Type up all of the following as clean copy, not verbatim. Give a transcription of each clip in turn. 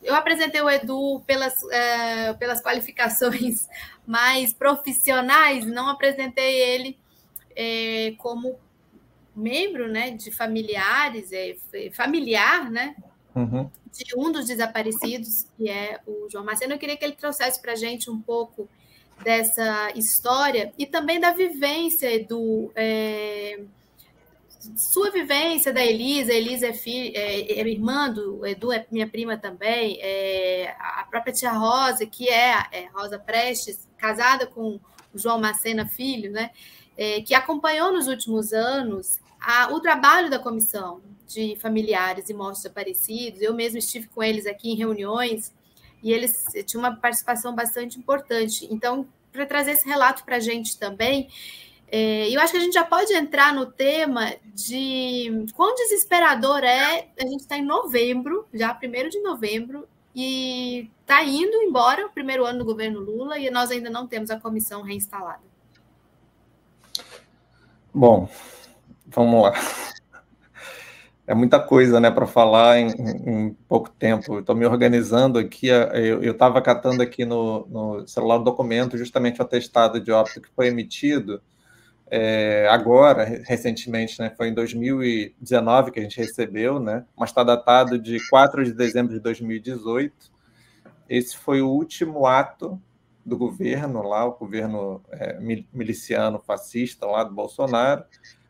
Eu apresentei o Edu pelas qualificações mais profissionais, não apresentei ele como membro, né, de familiares, familiar, né, de um dos desaparecidos, que é o João Marceno. Eu queria que ele trouxesse para a gente um pouco dessa história e também da vivência, Edu, sua vivência da Elisa. A Elisa é irmã do Edu, é minha prima também, a própria tia Rosa, que é Rosa Prestes, casada com o João Macena Filho, né, que acompanhou nos últimos anos o trabalho da Comissão de Familiares e Mortos Desaparecidos. Eu mesmo estive com eles aqui em reuniões e eles tinham uma participação bastante importante. Então, para trazer esse relato para a gente também, eu acho que a gente já pode entrar no tema de quão desesperador é. A gente está em novembro, já 1º de novembro, e está indo embora o primeiro ano do governo Lula e nós ainda não temos a comissão reinstalada. Bom, vamos lá. É muita coisa, né, para falar em pouco tempo. Estou me organizando aqui. Eu estava catando aqui no celular um documento, justamente o atestado de óbito que foi emitido agora, recentemente, né, foi em 2019 que a gente recebeu, né, mas está datado de 4 de dezembro de 2018. Esse foi o último ato do governo lá, o governo miliciano fascista lá do Bolsonaro.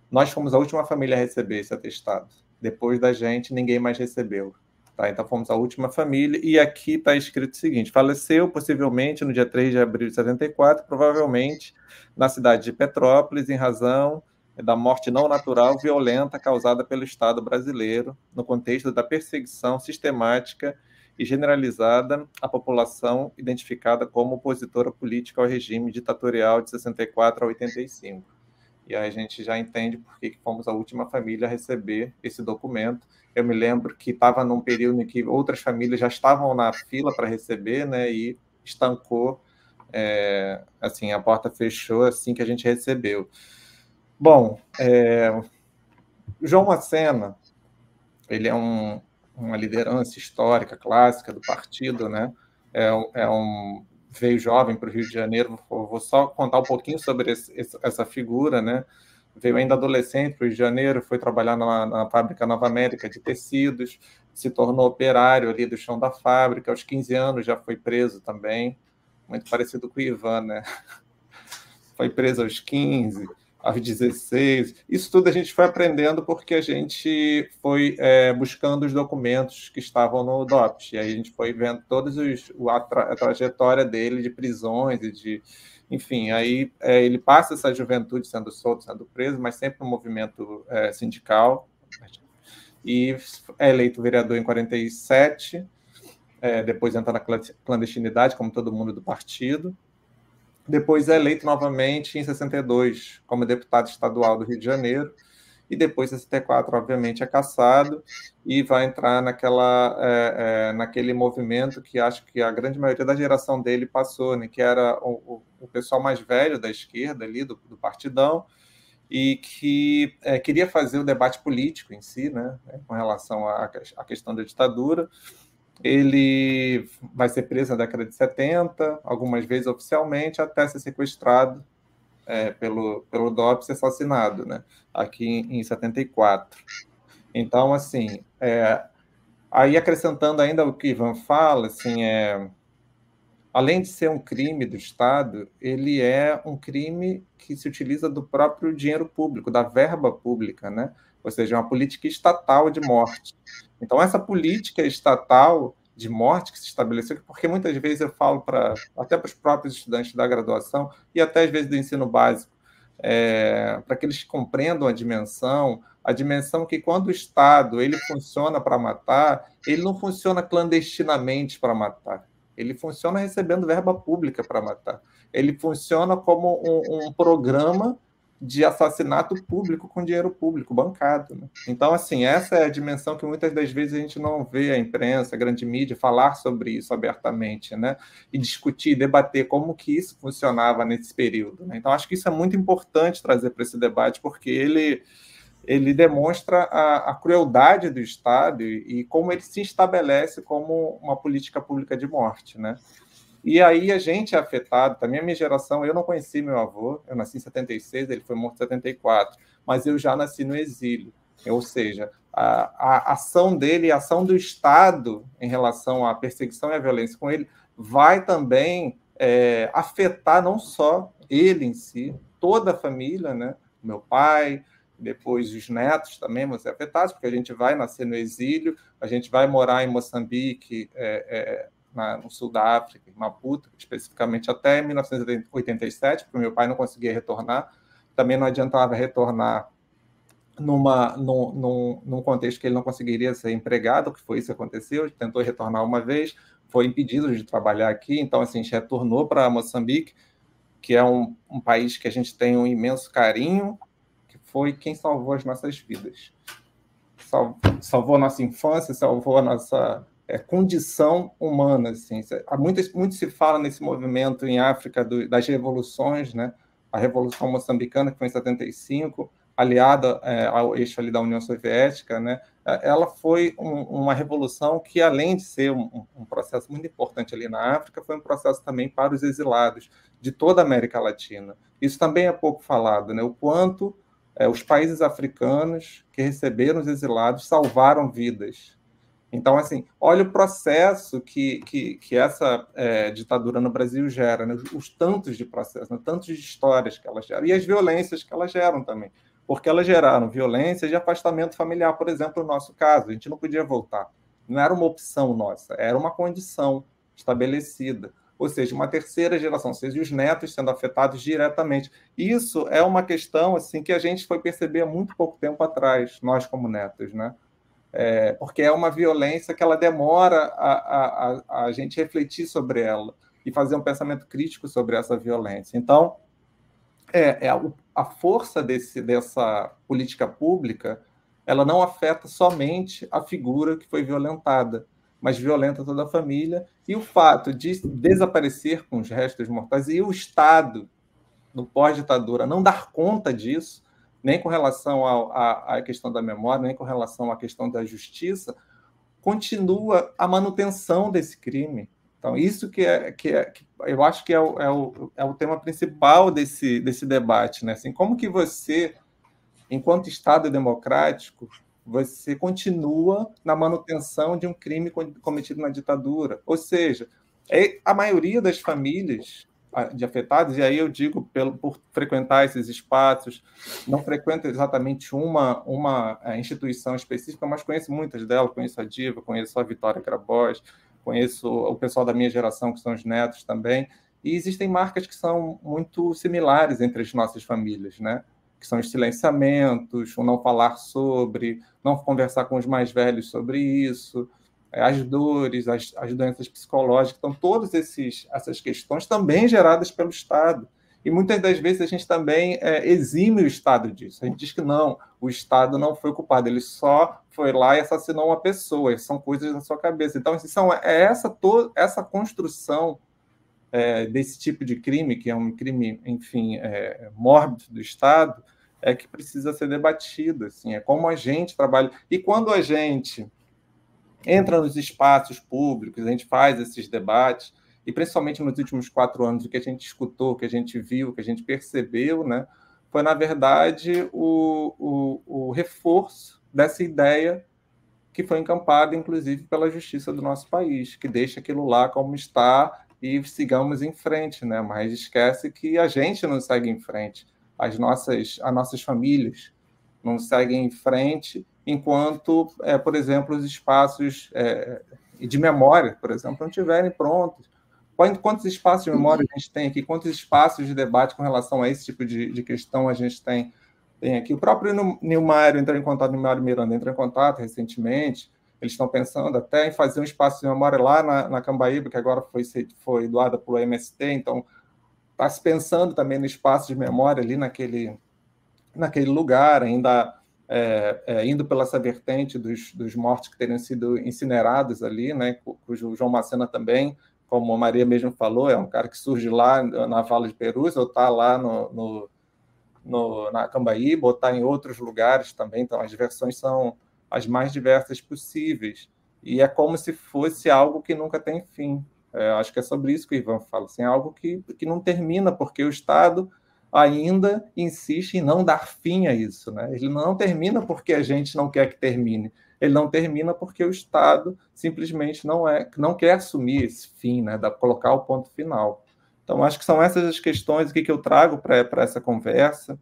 Nós fomos a última família a receber esse atestado. Depois da gente, ninguém mais recebeu. Tá? Então, fomos a última família, e aqui está escrito o seguinte: faleceu, possivelmente, no dia 3 de abril de 74, provavelmente na cidade de Petrópolis, em razão da morte não natural violenta causada pelo Estado brasileiro, no contexto da perseguição sistemática e generalizada à população identificada como opositora política ao regime ditatorial de 64 a 85. E aí a gente já entende por que fomos a última família a receber esse documento. Eu me lembro que estava num período em que outras famílias já estavam na fila para receber, né, e estancou, assim, a porta fechou assim que a gente recebeu. Bom, João Macena, ele é uma liderança histórica, clássica do partido, né? Veio jovem para o Rio de Janeiro. Vou só contar um pouquinho sobre essa figura, né? Veio ainda adolescente para o Rio de Janeiro, foi trabalhar na fábrica Nova América de tecidos, se tornou operário ali do chão da fábrica. Aos 15 anos já foi preso também, muito parecido com o Ivan, né? Foi preso aos 15, aos 16. Isso tudo a gente foi aprendendo porque a gente foi buscando os documentos que estavam no DOPS. E aí a gente foi vendo toda a trajetória dele de prisões e de... Enfim, aí ele passa essa juventude sendo solto, sendo preso, mas sempre no movimento sindical. E é eleito vereador em 47, depois entra na clandestinidade, como todo mundo do partido. Depois é eleito novamente em 62 como deputado estadual do Rio de Janeiro, e depois em 64, obviamente, é cassado e vai entrar naquele movimento que acho que a grande maioria da geração dele passou, né, que era o pessoal mais velho da esquerda ali, do partidão, e que queria fazer o debate político em si, né, com relação à questão da ditadura. Ele vai ser preso na década de 70, algumas vezes oficialmente, até ser sequestrado pelo DOPS e assassinado, né, aqui em 74. Então, assim, aí acrescentando ainda o que Ivan fala, assim, além de ser um crime do Estado, ele é um crime que se utiliza do próprio dinheiro público, da verba pública, né? Ou seja, uma política estatal de morte. Então, essa política estatal de morte que se estabeleceu, porque muitas vezes eu falo até para os próprios estudantes da graduação e até às vezes do ensino básico, para que eles compreendam a dimensão que quando o Estado ele funciona para matar, ele não funciona clandestinamente para matar. Ele funciona recebendo verba pública para matar. Ele funciona como um programa de assassinato público com dinheiro público, bancado, né? Então, assim, essa é a dimensão que muitas das vezes a gente não vê a imprensa, a grande mídia, falar sobre isso abertamente, né? E discutir, debater como que isso funcionava nesse período, né? Então, acho que isso é muito importante trazer para esse debate, porque ele ele demonstra a crueldade do Estado e como ele se estabelece como uma política pública de morte, né? E aí a gente é afetado, também a minha geração, eu não conheci meu avô, eu nasci em 76, ele foi morto em 74, mas eu já nasci no exílio, ou seja, a ação dele, a ação do Estado em relação à perseguição e à violência com ele, vai também afetar não só ele em si, toda a família, né? Meu pai, depois os netos também vão ser afetados, porque a gente vai nascer no exílio, a gente vai morar em Moçambique, no sul da África, em Maputo, especificamente até 1987, porque meu pai não conseguia retornar. Também não adiantava retornar num contexto que ele não conseguiria ser empregado, que foi isso que aconteceu. Ele tentou retornar uma vez, foi impedido de trabalhar aqui, então assim, a gente retornou para Moçambique, que é um país que a gente tem um imenso carinho, que foi quem salvou as nossas vidas. Salvou a nossa infância, salvou a nossa condição humana. Assim. Muito se fala nesse movimento em África das revoluções, né? A Revolução Moçambicana, que foi em 75, aliada ao eixo ali da União Soviética, né? Ela foi uma revolução que, além de ser um processo muito importante ali na África, foi um processo também para os exilados de toda a América Latina. Isso também é pouco falado, né? O quanto os países africanos que receberam os exilados salvaram vidas. Então, assim, olha o processo que essa ditadura no Brasil gera, né? Os tantos de processos, né? Tantos de histórias que ela gera, e as violências que elas geram também, porque elas geraram violência de afastamento familiar, por exemplo, no nosso caso, a gente não podia voltar, não era uma opção nossa, era uma condição estabelecida, ou seja, uma terceira geração, ou seja, os netos sendo afetados diretamente. Isso é uma questão assim que a gente foi perceber há muito pouco tempo atrás, nós como netos, né? Porque é uma violência que ela demora a gente refletir sobre ela e fazer um pensamento crítico sobre essa violência. Então, a força dessa política pública, ela não afeta somente a figura que foi violentada, mas violenta toda a família, e o fato de desaparecer com os restos mortais e o Estado, no pós-ditadura, não dar conta disso, nem com relação à questão da memória, nem com relação à questão da justiça, continua a manutenção desse crime. Então, isso que eu acho que é o tema principal desse debate, né? Assim, como que você, enquanto Estado democrático, você continua na manutenção de um crime cometido na ditadura? Ou seja, a maioria das famílias de afetados, e aí eu digo por frequentar esses espaços, não frequento exatamente uma instituição específica, mas conheço muitas delas, conheço a Diva, conheço a Vitória Grabois, conheço o pessoal da minha geração, que são os netos também, e existem marcas que são muito similares entre as nossas famílias, né? Que são os silenciamentos, o não falar sobre, não conversar com os mais velhos sobre isso, as dores, as doenças psicológicas. Então, todas essas questões também geradas pelo Estado. E muitas das vezes a gente também exime o Estado disso. A gente diz que não, o Estado não foi culpado, ele só foi lá e assassinou uma pessoa, são coisas da sua cabeça. Então, essa construção desse tipo de crime, que é um crime, enfim, mórbido do Estado, que precisa ser debatido. Assim, é como a gente trabalha. E quando a gente entra nos espaços públicos, a gente faz esses debates, e principalmente nos últimos 4 anos, o que a gente escutou, o que a gente viu, o que a gente percebeu, né, foi, na verdade, o reforço dessa ideia que foi encampada, inclusive, pela justiça do nosso país, que deixa aquilo lá como está e sigamos em frente, né? Mas esquece que a gente não segue em frente, as nossas famílias não seguem em frente, enquanto, por exemplo, os espaços de memória, por exemplo, não estiverem prontos. Quantos espaços de memória a gente tem aqui? Quantos espaços de debate com relação a esse tipo de questão a gente tem aqui? O próprio Nilmário Miranda entrou em contato recentemente. Eles estão pensando até em fazer um espaço de memória lá na Cambaíba, que agora foi doada pelo MST. Então, está se pensando também no espaço de memória ali naquele lugar, ainda indo pela essa vertente dos mortos que teriam sido incinerados ali, né? Cujo João Macena também, como a Maria mesmo falou, é um cara que surge lá na Vala de Perus, ou está lá na Cambaí, botar em outros lugares também. Então, as versões são as mais diversas possíveis. E é como se fosse algo que nunca tem fim. Acho que é sobre isso que o Ivan fala, assim, algo que não termina, porque o Estado ainda insiste em não dar fim a isso, né? Ele não termina porque a gente não quer que termine. Ele não termina porque o Estado simplesmente não quer assumir esse fim, né? Colocar o ponto final. Então, acho que são essas as questões aqui que eu trago para essa conversa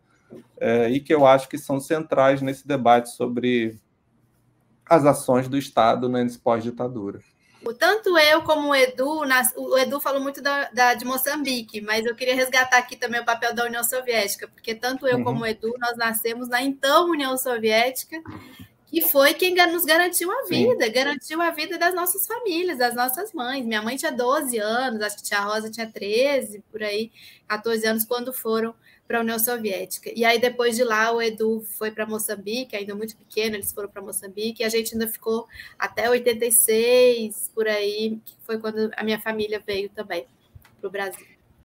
e que eu acho que são centrais nesse debate sobre as ações do Estado nesse pós-ditadura. Tanto eu como o Edu falou muito de Moçambique, mas eu queria resgatar aqui também o papel da União Soviética, porque tanto eu como o Edu, nós nascemos na então União Soviética, que foi quem nos garantiu a vida, garantiu a vida das nossas famílias, das nossas mães. Minha mãe tinha 12 anos, acho que tia Rosa tinha 13, por aí, 14 anos, quando foram para a União Soviética. E aí, depois de lá, o Edu foi para Moçambique, ainda muito pequeno, eles foram para Moçambique, e a gente ainda ficou até 86, por aí, que foi quando a minha família veio também para o Brasil.